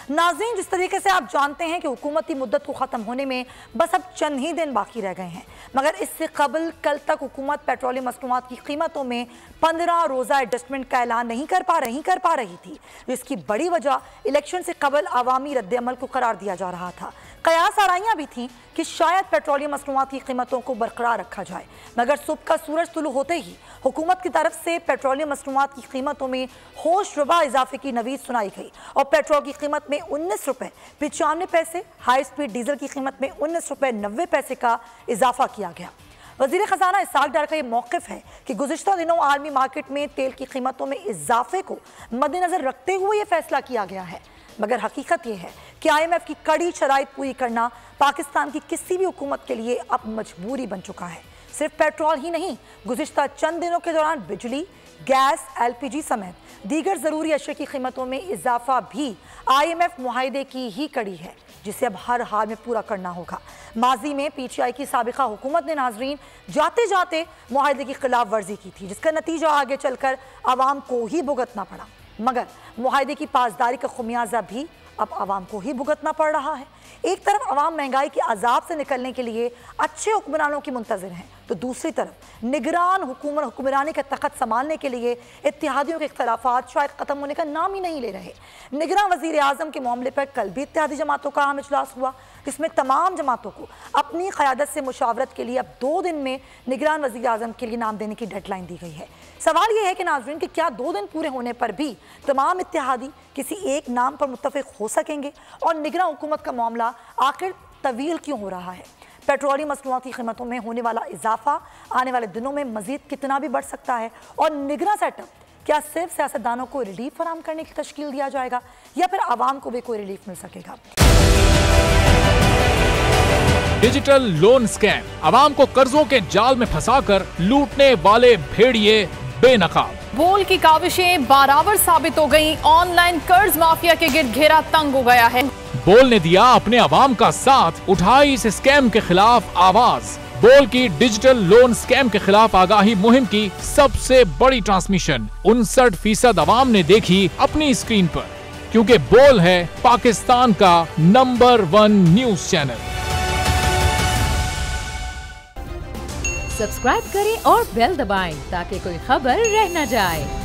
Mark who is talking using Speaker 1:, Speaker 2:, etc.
Speaker 1: नाज़रीन, जिस तरीके से आप जानते हैं कि हुकूमती मुद्दत को ख़त्म होने में बस अब चंद ही दिन बाकी रह गए हैं, मगर इससे कबल कल तक हुकूमत पेट्रोलियम मसनूआत की कीमतों में 15 रोज़ा एडजस्टमेंट का ऐलान नहीं कर पा रही थी, जिसकी बड़ी वजह इलेक्शन से कबल अवामी रद्द-ए-अमल को करार दिया जा रहा था। कयास आराइयाँ भी थीं कि शायद पेट्रोलियम मसनूआत की कीमतों को बरकरार रखा जाए, मगर सुबह का सूरज तुलू होते ही हुकूमत की तरफ से पेट्रोलियम मसनूआत की कीमतों में होशरुबा इजाफे की नवीद सुनाई गई और पेट्रोल की कीमत में 19 रुपये 95 पैसे, हाई स्पीड डीजल की कीमत में 19 रुपये 90 पैसे का इजाफा किया गया। वज़ीर ख़जाना इसाक डार का ये मौक़िफ़ है कि गुज़िश्ता दिनों आलमी मार्केट में तेल की कीमतों में इजाफे को मद्देनज़र रखते हुए ये फैसला किया गया है, मगर हकीकत यह है कि IMF की कड़ी शराइत पूरी करना पाकिस्तान की किसी भी हुकूमत के लिए अब मजबूरी बन चुका है। सिर्फ पेट्रोल ही नहीं, गुज़िश्ता चंद दिनों के दौरान बिजली, गैस, LPG समेत दीगर ज़रूरी अशिया की कीमतों में इजाफा भी IMF मुआहदे की ही कड़ी है, जिसे अब हर हाल में पूरा करना होगा। माजी में PTI की साबिका हुकूमत ने नाजरीन जाते जाते मुआहदे की खिलाफ वर्जी की थी, जिसका नतीजा आगे चलकर आवाम को ही भुगतना पड़ा, मगर मुआहदे की पासदारी का खुमियाजा भी अब आवाम को ही भुगतना पड़ रहा है। एक तरफ आवाम महंगाई के अजाब से निकलने के लिए अच्छे हुक्मरानों की मुंतज़िर हैं, तो दूसरी तरफ निगरान हुक्मरानी का तख्त संभालने के लिए इत्तेहादियों के इख्तलाफात शायद ख़त्म होने का नाम ही नहीं ले रहे। निगरान वज़ीर आज़म के मामले पर कल भी इत्तेहादी जमातों का अहम इजलास हुआ, जिसमें तमाम जमातों को अपनी क़यादत से मुशावरत के लिए अब 2 दिन में निगरान वज़ीर आज़म के लिए नाम देने की डेडलाइन दी गई है। सवाल यह है कि नाज़रीन कि क्या 2 दिन पूरे होने पर भी तमाम इत्तेहादी किसी एक नाम पर मुत्तफ़िक हो सकेंगे और निगरान हुकूमत का मामला आखिर तवील क्यों हो रहा है? पेट्रोलियम मसनूआत की कीमतों में होने वाला इजाफा आने वाले दिनों में मजीद कितना भी बढ़ सकता है और निगरान सेटअप क्या सिर्फ सियासतदानों को रिलीफ फराहम करने की तश्कील दिया जाएगा या फिर आवाम को भी कोई रिलीफ मिल सकेगा?
Speaker 2: डिजिटल लोन स्कैम, आवाम को कर्जों के जाल में फंसाकर लूटने वाले भेड़िए बेनकाब।
Speaker 3: बोल की काविशें बारावर साबित हो गई, ऑनलाइन कर्ज माफिया के गिर्द घेरा तंग हो गया है।
Speaker 2: बोल ने दिया अपने आवाम का साथ, उठाई इस स्कैम के खिलाफ आवाज। बोल की डिजिटल लोन स्कैम के खिलाफ आगाही मुहिम की सबसे बड़ी ट्रांसमिशन 59% आवाम ने देखी अपनी स्क्रीन पर, क्योंकि बोल है पाकिस्तान का नंबर 1 न्यूज चैनल।
Speaker 4: सब्सक्राइब करें और बेल दबाएं ताकि कोई खबर रह न जाए।